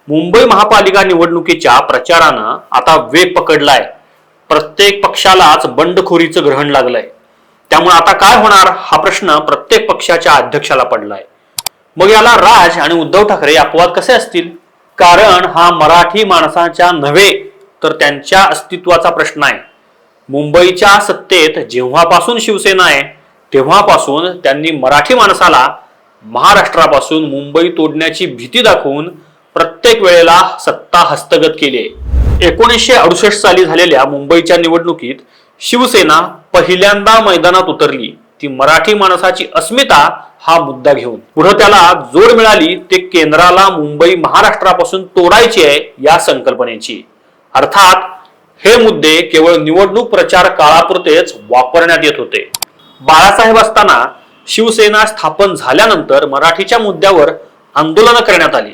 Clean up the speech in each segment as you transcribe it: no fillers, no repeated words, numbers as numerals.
मुंबई महापालिका निवडणुकीच्या प्रचारानं आता वेग पकडलाय. प्रत्येक पक्षालाच बंडखोरीचं ग्रहण लागलंय. त्यामुळे आता काय होणार हा प्रश्न प्रत्येक पक्षाच्या अध्यक्षाला पडलाय. मग याला राज आणि उद्धव ठाकरे अपवाद कसे असतील? कारण हा मराठी माणसाच्या नव्हे तर त्यांच्या अस्तित्वाचा प्रश्न आहे. मुंबईच्या सत्तेत जेव्हापासून शिवसेना आहे तेव्हापासून त्यांनी मराठी माणसाला महाराष्ट्रापासून मुंबई तोडण्याची भीती दाखवून प्रत्येक वेळेला सत्ता हस्तगत केली आहे. 1968 साली झालेल्या मुंबईच्या निवडणुकीत शिवसेना पहिल्यांदा मैदानात उतरली ती मराठी माणसाची अस्मिता हा मुद्दा घेऊन. पुढे त्याला जोड मिळाली ते केंद्राला मुंबई महाराष्ट्रापासून तोडायची आहे या संकल्पनेची. अर्थात हे मुद्दे केवळ निवडणूक प्रचार काळापुरतेच वापरण्यात येत होते. बाळासाहेब असताना शिवसेना स्थापन झाल्यानंतर मराठीच्या मुद्द्यावर आंदोलन करण्यात आली.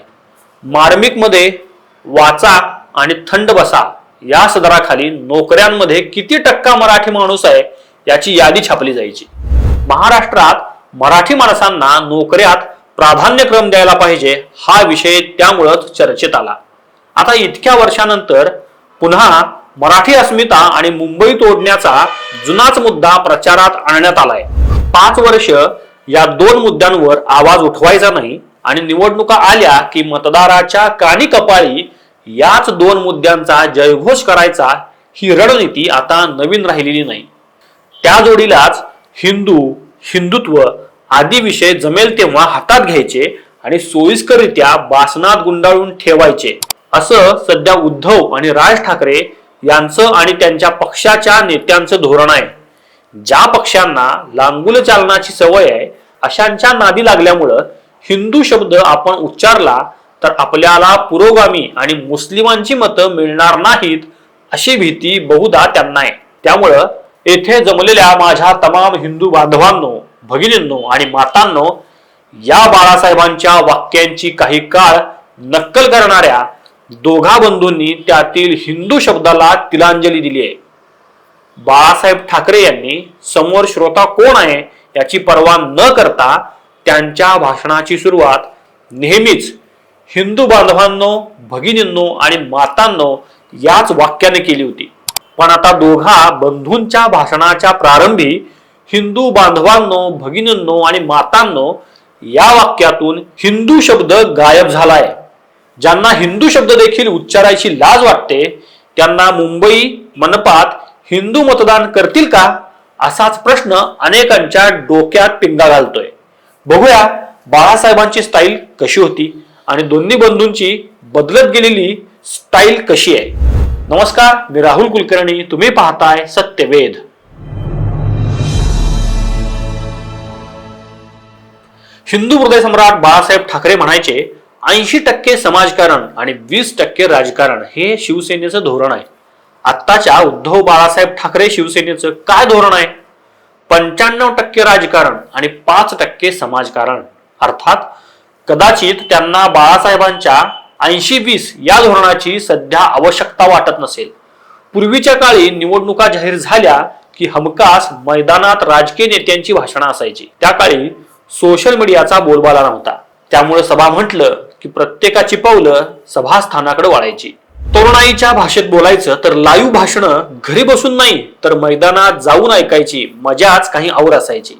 मार्मिक मध्ये वाचा आणि थंड बसा या सदराखाली नोकऱ्यांमध्ये किती टक्का मराठी माणूस आहे याची यादी छापली जायची. महाराष्ट्रात मराठी माणसांना नोकऱ्यात प्राधान्यक्रम द्यायला पाहिजे हा विषय त्यामुळेच चर्चेत आला. आता इतक्या वर्षानंतर पुन्हा मराठी अस्मिता आणि मुंबई तोडण्याचा जुनाच मुद्दा प्रचारात आणण्यात आलाय. 5 वर्ष या दोन मुद्द्यांवर आवाज उठवायचा नाही आणि निवडणुका आल्या की मतदाराच्या कानी कपाळी याच दोन मुद्द्यांचा जयघोष करायचा ही रणनीती आता नवीन राहिलेली नाही. त्या जोडीलाच हिंदुत्व आदी विषय जमेल तेव्हा हातात घ्यायचे आणि सोयीस्कररित्या बासनात गुंडाळून ठेवायचे असं सध्या उद्धव आणि राज ठाकरे यांचं आणि त्यांच्या पक्षाच्या नेत्यांचं धोरण आहे. ज्या पक्षांना लांगुल चालनाची सवय आहे अशांच्या नादी लागल्यामुळं हिंदू शब्द आपण उच्चारला तर आपल्याला पुरोगामी आणि मुस्लिमांची मतं मिळणार नाहीत अशी भीती बहुधा त्यांना आहे. त्यामुळं येथे जमलेल्या माझ्या तमाम हिंदू बांधवांनो, भगिनींनो आणि मातांनो, या बाळासाहेबांच्या वाक्यांची काही काळ नक्कल करणाऱ्या दोघा बंधूंनी त्यातील हिंदू शब्दाला तिलांजली दिली आहे. बाळासाहेब ठाकरे यांनी समोर श्रोता कोण आहे याची पर्वा न करता त्यांच्या भाषणाची सुरुवात नेहमीच हिंदू बांधवांनो, भगिनींनो आणि मातांनो याच वाक्याने केली होती. पण आता दोघा बंधूंच्या भाषणाच्या प्रारंभी हिंदू बांधवांनो, भगिनींनो आणि मातांनो या वाक्यातून हिंदू शब्द गायब झालाय. ज्यांना हिंदू शब्द देखील उच्चारायची लाज वाटते त्यांना मुंबई मनपात हिंदू मतदान करतील का असाच प्रश्न अनेकांच्या डोक्यात पिंगा घालतोय. बघूया बाळासाहेबांची स्टाईल कशी होती आणि दोन्ही बंधूंची बदलत गेलेली स्टाईल कशी आहे. नमस्कार, मी राहुल कुलकर्णी, तुम्ही पाहताय सत्यवेद. हिंदू हृदय सम्राट बाळासाहेब ठाकरे म्हणायचे 80% समाजकारण आणि 20% राजकारण हे शिवसेनेचं धोरण आहे. आत्ताच्या उद्धव बाळासाहेब ठाकरे शिवसेनेचं काय धोरण आहे? 95% राजकारण आणि 5% समाजकारण. अर्थात कदाचित त्यांना बाळासाहेबांच्या 80-20 या धोरणाची सध्या आवश्यकता वाटत नसेल. पूर्वीच्या काळी निवडणुका जाहीर झाल्या की हमखास मैदानात राजकीय नेत्यांची भाषणं असायची. त्या काळी सोशल मीडियाचा बोलबाला नव्हता. त्यामुळे सभा म्हटलं की प्रत्येकाची पावलं सभास्थानाकडे वळायची. तरुणाईच्या भाषेत बोलायचं तर लाईव्ह भाषणं घरी बसून नाही तर मैदानात जाऊन ऐकायची मजाच काही और असायची.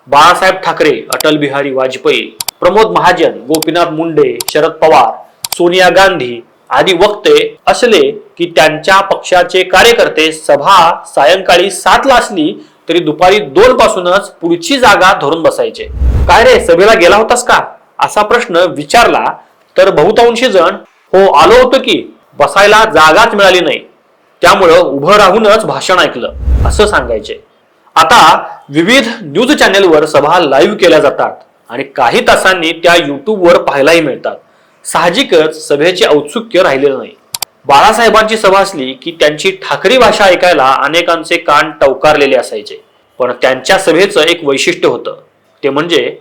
बाळासाहेब ठाकरे, अटल बिहारी वाजपेयी, प्रमोद महाजन, गोपीनाथ मुंडे, शरद पवार, सोनिया गांधी आदी वक्ते असले की त्यांच्या पक्षाचे कार्यकर्ते सभा सायंकाळी 7 ला असली तरी दुपारी 2 पासूनच पुढची जागा धरून बसायचे. काय रे, सभेला गेला होतास का असा प्रश्न विचारला तर बहुतांशी जण हो आलो होतो की, बसायला जागाच मिळाली नाही त्यामुळं उभं राहूनच भाषण ऐकलं असं सांगायचे. आता विविध न्यूज चॅनेलवर सभा लाईव्ह केल्या जातात आणि काही तासांनी त्या युट्यूबवर पाहायलाही मिळतात. साहजिकच सभेचे औत्सुक्य राहिलेलं नाही. बाळासाहेबांची सभा असली की त्यांची ठाकरी भाषा ऐकायला अनेकांचे कान टवकारलेले असायचे. पण त्यांच्या सभेचं एक वैशिष्ट्य होतं ते म्हणजे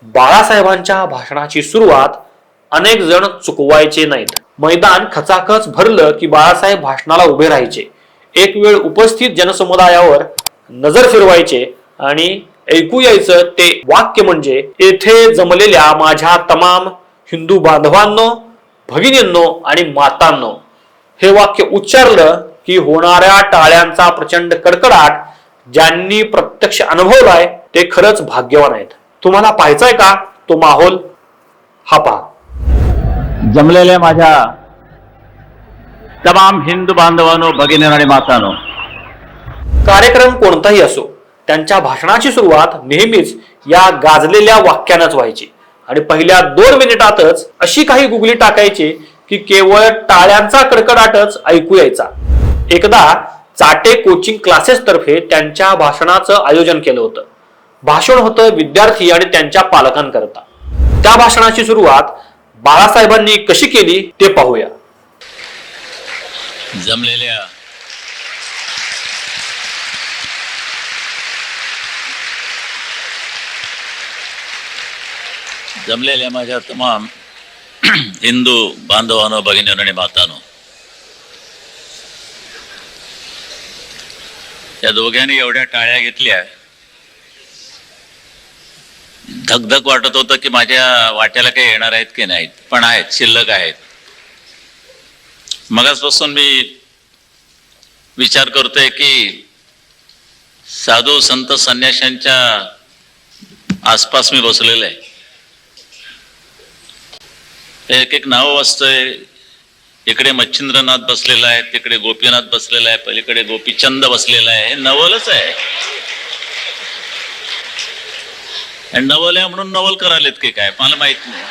बाळासाहेबांच्या भाषणाची सुरुवात अनेक जण चुकवायचे नाहीत. मैदान खचाखच भरलं की बाळासाहेब भाषणाला उभे राहायचे. एक वेळ उपस्थित जनसमुदायावर नजर फिरवायचे आणि ऐकू यायचं ते वाक्य म्हणजे येथे जमलेल्या माझ्या तमाम हिंदू बांधवांनो, भगिनींनो आणि मातांनो, हे वाक्य उच्चारलं की होणाऱ्या टाळ्यांचा प्रचंड कडकडाट ज्यांनी प्रत्यक्ष अनुभवलाय ते खरंच भाग्यवान आहेत. तुम्हाला पाहायचाय का तो माहोल? हा पहा. जमलेल्या माझ्या तमाम हिंदू बांधवांनो, भगिनींनो आणि मातांनो, कार्यक्रम कोणताही असो, त्यांच्या भाषणाची सुरुवात नेहमीच या गाजलेल्या वाक्यानंच व्हायची आणि पहिल्या 2 मिनिटातच अशी काही गुगली टाकायची की केवळ टाळ्यांचा कडकडाटच ऐकू यायचा. एकदा चाटे कोचिंग क्लासेस तर्फे त्यांच्या भाषणाचं आयोजन केलं होतं. भाषण होतं विद्यार्थी आणि त्यांच्या पालकांकरता. त्या भाषणाची सुरुवात बाळासाहेबांनी कशी केली ते पाहूया. जमलेल्या माझ्या तमाम हिंदू बांधवांनो, भगिनींनो आणि मातांनो, या दोघांनी एवढ्या टाळ्या घेतल्या, धगधग वाटत होतं की माझ्या वाट्याला काही येणार आहेत की नाहीत, पण आहेत, शिल्लक आहेत. मगाचपासून मी विचार करतोय की साधू संत संन्याशांच्या आसपास मी बसलेलो आहे. एक एक नाव वाचतोय. इकडे मच्छिंद्रनाथ बसलेला आहे, तिकडे गोपीनाथ बसलेला आहे, पलीकडे गोपीचंद बसलेला आहे. हे नवलच आहे. नवल आहे म्हणून नवल करालेत की काय मला माहित नाही.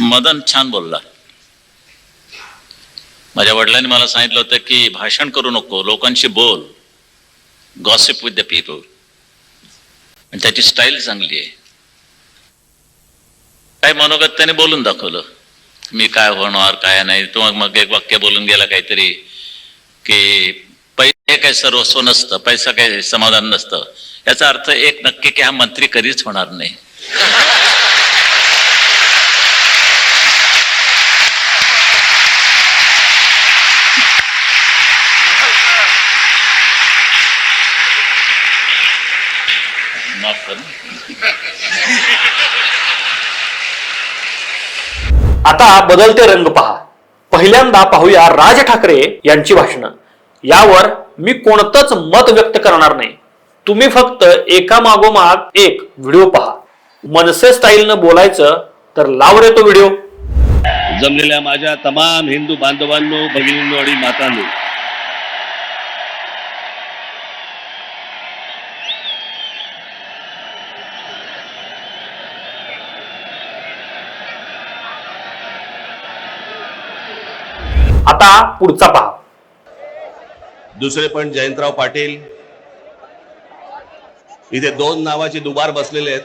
मदन छान बोलला. माझ्या वडिलांनी मला सांगितलं होतं की भाषण करू नको, लोकांशी बोल, गॉसिप विथ द पीपल. आणि त्याची स्टाईल चांगली आहे. काय मनोगत त्याने बोलून दाखवलं, मी काय होणार काय नाही. तो मग एक वाक्य बोलून गेला काहीतरी की पैसे काय सर्वस्व नसतं, पैसा काय समाधान नसतं. याचा अर्थ एक नक्की की हा मंत्री कधीच होणार नाही. माफ कर. आता बदलते रंग पहा. पहिल्यांदा पाहूया राज ठाकरे यांची भाषणं. यावर मी कोणतंच मत व्यक्त करणार नाही. तुम्ही फक्त एकामागोमाग एक व्हिडिओ पहा. मनसे स्टाईलनं बोलायचं तर लाव रे तो व्हिडिओ. जमलेल्या माझ्या तमाम हिंदू बांधवांनो, भगिनींनो आणि मातांनो, आता पुढचा पहा. दुसरे पण जयंतराव पाटील. इथे 2 नावाची दुबार बसलेले आहेत.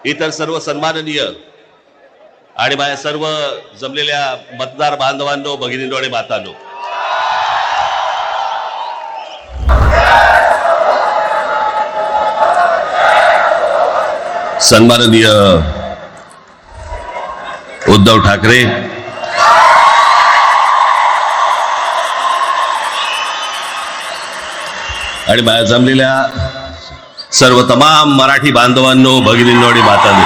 इतर सर्व सन्माननीय आणि माझ्या सर्व जमलेल्या मतदार बांधवांनो, भगिनींनो आणि मातांनो, सन्माननीय उद्धव ठाकरे, आणि माझ्या जमलेल्या सर्व तमाम मराठी बांधवांनो, भगिनींनो आणि मातांनो,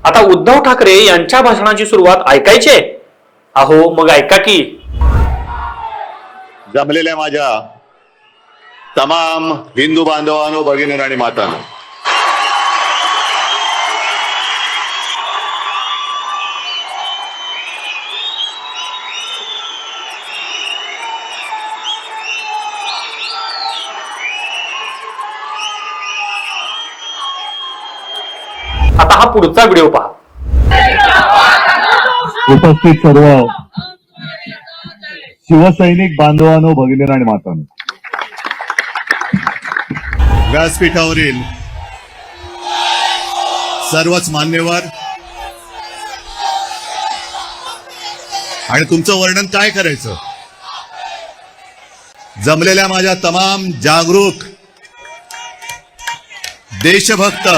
आता उद्धव ठाकरे यांच्या भाषणाची सुरुवात ऐकायची आहे? अहो मग ऐका की. जमलेल्या माझ्या तमाम हिंदू बांधवांनो, भगिनींनो आणि मातांनो, आता हा पुढचा व्हिडिओ पहा. उपस्थित सर्व शिवसैनिक बांधवांनो, भगिनींनो आणि मातांनो, व्यासपीठावरील सर्वच मान्यवर आणि तुमचं वर्णन काय करायचं. जमलेल्या माझ्या तमाम जागरूक, देशभक्त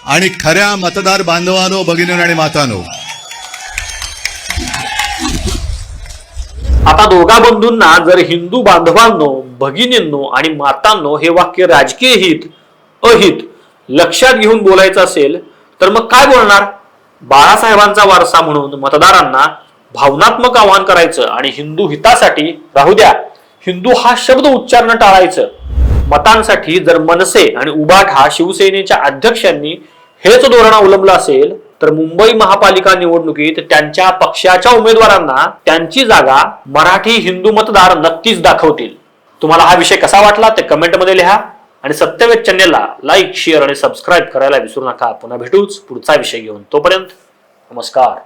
आणि खऱ्या मतदार बांधवांनो, भगिनींनो आणि मातांनो, आता दोघा बंधूंना जर हिंदू बांधवांनो, भगिनींनो आणि मातांनो हे वाक्य राजकीय हित अहित लक्षात घेऊन बोलायचं असेल तर मग काय बोलणार? बाळासाहेबांचा वारसा म्हणून मतदारांना भावनात्मक आवाहन करायचं आणि हिंदू हितासाठी राहू द्या हिंदू हा शब्द उच्चारणं टाळायचं. मतांसाठी जर मनसे आणि उबाठा शिवसेनेच्या अध्यक्षांनी हेच धोरण अवलंबलं असेल तर मुंबई महापालिका निवडणुकीत त्यांच्या पक्षाच्या उमेदवारांना त्यांची जागा मराठी हिंदू मतदार नक्कीच दाखवतील. तुम्हाला हा विषय कसा वाटला ते कमेंटमध्ये लिहा आणि सत्यवेद चॅनेलला लाईक, शेअर आणि सबस्क्राईब करायला विसरू नका. पुन्हा भेटूच पुढचा विषय घेऊन. तोपर्यंत नमस्कार.